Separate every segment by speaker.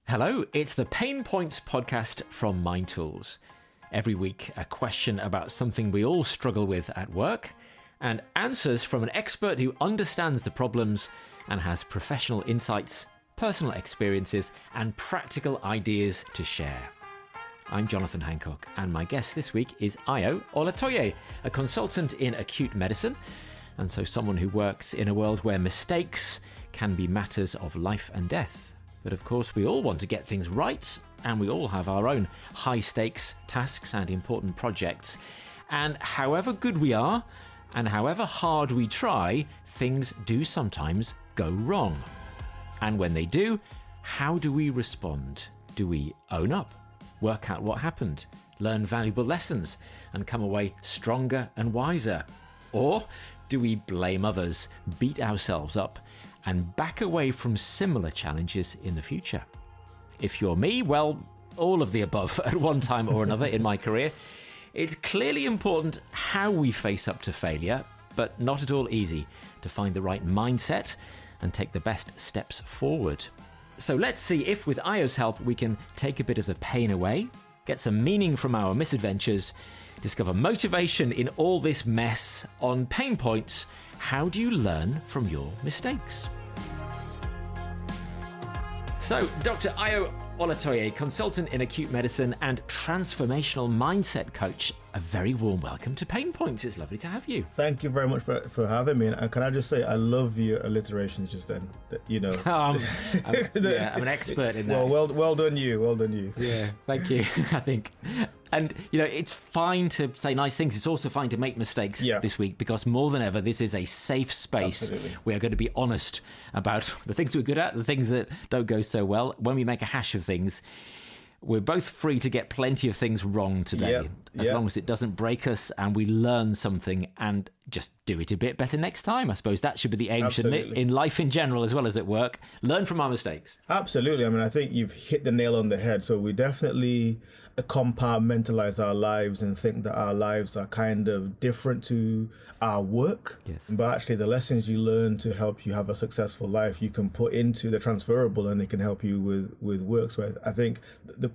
Speaker 1: Hello, it's the Pain Points podcast from Mind Tools. Every week, a question about something we all struggle with at work, and answers from an expert who understands the problems and has professional insights, personal experiences, and practical ideas to share. I'm Jonathan Hancock, and my guest this week is Ayo Olatoye, a consultant in acute medicine, and so someone who works in a world where mistakes can be matters of life and death. But of course, we all want to get things right, and we all have our own high-stakes tasks and important projects. And however good we are, and however hard we try, things do sometimes go wrong. And when they do, how do we respond? Do we own up, work out what happened, learn valuable lessons, and come away stronger and wiser? Or do we blame others, beat ourselves up, and back away from similar challenges in the future? If you're me, well, all of the above at one time or another in my career. It's clearly important how we face up to failure, but not at all easy to find the right mindset and take the best steps forward. So let's see if with Ayo's help we can take a bit of the pain away, get some meaning from our misadventures, discover motivation in all this mess. On Pain Points, how do you learn from your mistakes? So, Dr. Ayo Olatoye, consultant in acute medicine and transformational mindset coach, a very warm welcome to Pain Points. It's lovely to have you.
Speaker 2: Thank you very much for having me. And can I just say, I love your alliterations just then. You know,
Speaker 1: I'm an expert in that.
Speaker 2: Well done you.
Speaker 1: Yeah, thank you. I think. And, you know, it's fine to say nice things. It's also fine to make mistakes this week, because more than ever, this is a safe space.
Speaker 2: Absolutely.
Speaker 1: We are going to be honest about the things we're good at, the things that don't go so well. When we make a hash of things, we're both free to get plenty of things wrong today, as long as it doesn't break us and we learn something and just do it a bit better next time. I suppose that should be the aim, shouldn't it? In life in general, as well as at work. Learn from our mistakes.
Speaker 2: Absolutely. I mean, I think you've hit the nail on the head. So we definitely compartmentalize our lives and think that our lives are kind of different to our work.
Speaker 1: Yes.
Speaker 2: But actually, the lessons you learn to help you have a successful life, you can put into the transferable, and it can help you with work. So I think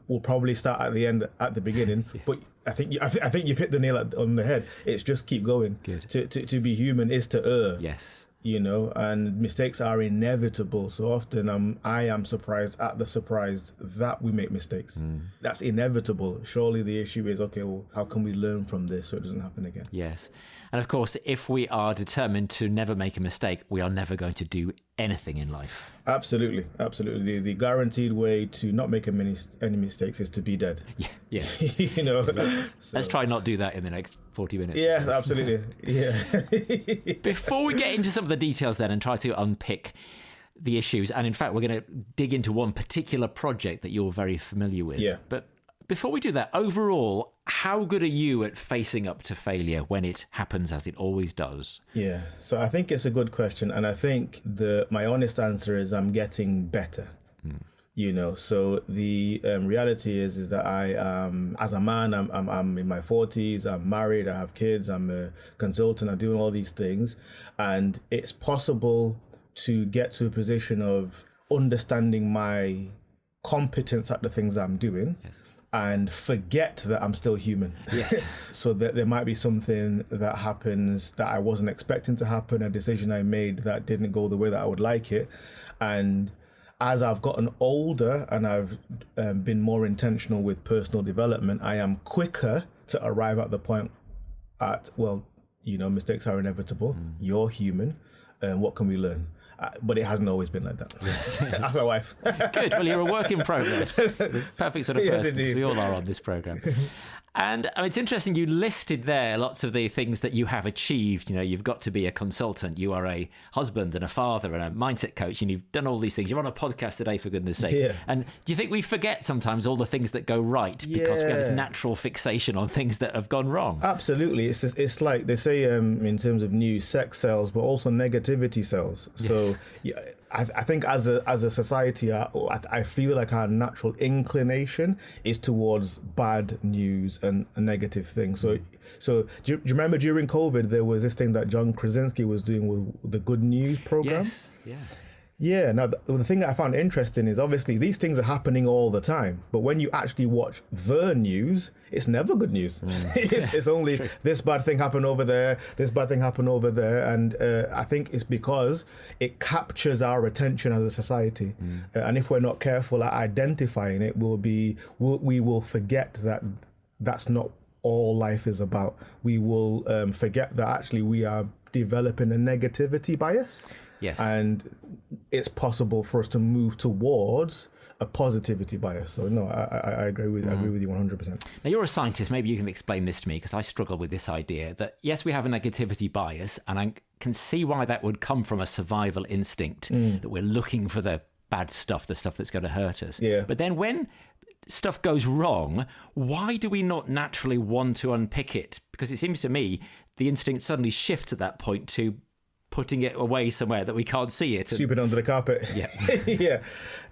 Speaker 2: we'll probably start at the end, at the beginning. But I think you've hit the nail on the head. It's just keep going.
Speaker 1: Good.
Speaker 2: To be human is to err.
Speaker 1: Yes.
Speaker 2: You know, and mistakes are inevitable. So often I am surprised at the surprise that we make mistakes. That's inevitable. Surely the issue is, okay, well, how can we learn from this so it doesn't happen again?
Speaker 1: Yes. And of course, if we are determined to never make a mistake, we are never going to do anything in life.
Speaker 2: Absolutely. The guaranteed way to not make any mistakes is to be dead.
Speaker 1: Yeah.
Speaker 2: You know,
Speaker 1: Let's try not do that in the next 40 minutes.
Speaker 2: Yeah, absolutely. Yeah.
Speaker 1: Before we get into some of the details then and try to unpick the issues, and in fact, we're going to dig into one particular project that you're very familiar with.
Speaker 2: Yeah.
Speaker 1: But before we do that, overall, how good are you at facing up to failure when it happens, as it always does?
Speaker 2: Yeah, so I think it's a good question. And I think my honest answer is I'm getting better. You know, so the reality is that I, as a man, I'm in my 40s, I'm married, I have kids, I'm a consultant, I'm doing all these things. And it's possible to get to a position of understanding my competence at the things I'm doing.
Speaker 1: Yes.
Speaker 2: And forget that I'm still human.
Speaker 1: Yes.
Speaker 2: So that there might be something that happens that I wasn't expecting to happen, a decision I made that didn't go the way that I would like it. And as I've gotten older and I've been more intentional with personal development, I am quicker to arrive at the point well, you know, mistakes are inevitable. You're human. What can we learn? But it hasn't always been like that.
Speaker 1: Yes.
Speaker 2: That's my wife.
Speaker 1: Good. Well, you're a work in progress. The perfect sort of
Speaker 2: Yes,
Speaker 1: person.
Speaker 2: indeed.
Speaker 1: We all are on this program. And it's interesting, you listed there lots of the things that you have achieved. You know, you've got to be a consultant, you are a husband and a father and a mindset coach, and you've done all these things. You're on a podcast today, for goodness sake.
Speaker 2: Yeah.
Speaker 1: And do you think we forget sometimes all the things that go right because we have this natural fixation on things that have gone wrong?
Speaker 2: Absolutely. It's like they say in terms of news, sex sells, but also negativity sells. So yeah, I think as a society, I feel like our natural inclination is towards bad news and negative things. So do you remember during COVID, there was this thing that John Krasinski was doing with the Good News program?
Speaker 1: Yes, yeah.
Speaker 2: Yeah, now the thing that I found interesting is obviously these things are happening all the time, but when you actually watch the news, it's never good news. It's only this bad thing happened over there, this bad thing happened over there, and I think it's because it captures our attention as a society, and if we're not careful at identifying it, we will forget that that's not all life is about. We will forget that actually we are developing a negativity bias.
Speaker 1: Yes.
Speaker 2: And it's possible for us to move towards a positivity bias. So no, I agree with you 100%.
Speaker 1: Now you're a scientist. Maybe you can explain this to me, because I struggle with this idea that yes, we have a negativity bias, and I can see why that would come from a survival instinct that we're looking for the bad stuff, the stuff that's going to hurt us.
Speaker 2: Yeah.
Speaker 1: But then when stuff goes wrong, why do we not naturally want to unpick it? Because it seems to me the instinct suddenly shifts at that point to putting it away somewhere that we can't see it.
Speaker 2: Sweep it under the carpet.
Speaker 1: Yeah.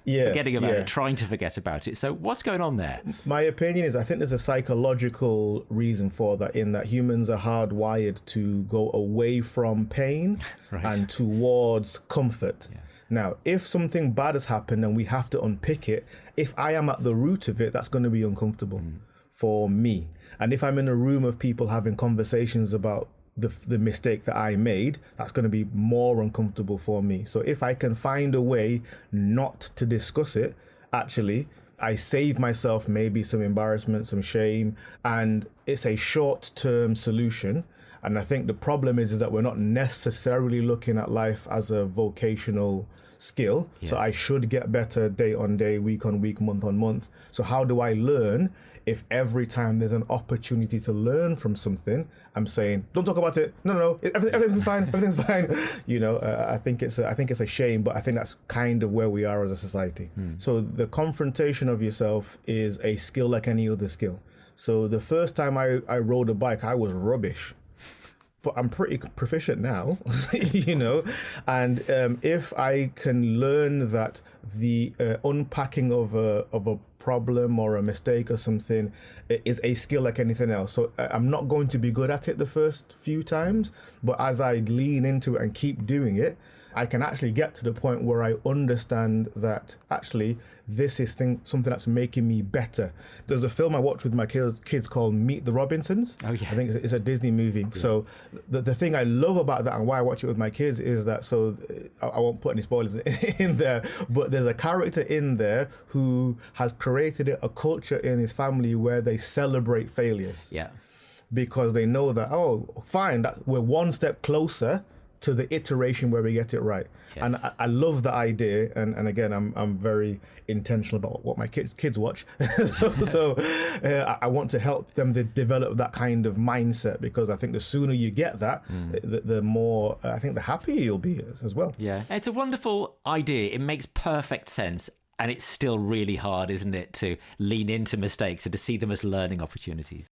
Speaker 2: yeah.
Speaker 1: Forgetting about it, trying to forget about it. So what's going on there?
Speaker 2: My opinion is I think there's a psychological reason for that, in that humans are hardwired to go away from pain and towards comfort. Yeah. Now, if something bad has happened and we have to unpick it, if I am at the root of it, that's going to be uncomfortable for me. And if I'm in a room of people having conversations about the mistake that I made, that's going to be more uncomfortable for me. So if I can find a way not to discuss it, actually, I save myself maybe some embarrassment, some shame, and it's a short-term solution. And I think the problem is that we're not necessarily looking at life as a vocational skill. Yes. So I should get better day on day, week on week, month on month. So how do I learn if every time there's an opportunity to learn from something, I'm saying, don't talk about it. No, everything's fine. Everything's fine. You know, I think it's a shame, but I think that's kind of where we are as a society. So the confrontation of yourself is a skill like any other skill. So the first time I rode a bike, I was rubbish. But I'm pretty proficient now, you know, and if I can learn that the unpacking of a problem or a mistake or something is a skill like anything else. So I'm not going to be good at it the first few times, but as I lean into it and keep doing it, I can actually get to the point where I understand that actually this is something that's making me better. There's a film I watched with my kids called Meet the Robinsons. Oh yeah, I think it's a Disney movie. Yeah. So the thing I love about that and why I watch it with my kids is that, so I won't put any spoilers in there, but there's a character in there who has created a culture in his family where they celebrate failures.
Speaker 1: Yeah,
Speaker 2: because they know that, oh, fine, that we're one step closer to the iteration where we get it right. Yes. And I love the idea, and again, I'm very intentional about what my kids watch. so I want to help them to develop that kind of mindset, because I think the sooner you get that, the more, I think the happier you'll be as well.
Speaker 1: Yeah, it's a wonderful idea. It makes perfect sense. And it's still really hard, isn't it, to lean into mistakes and to see them as learning opportunities.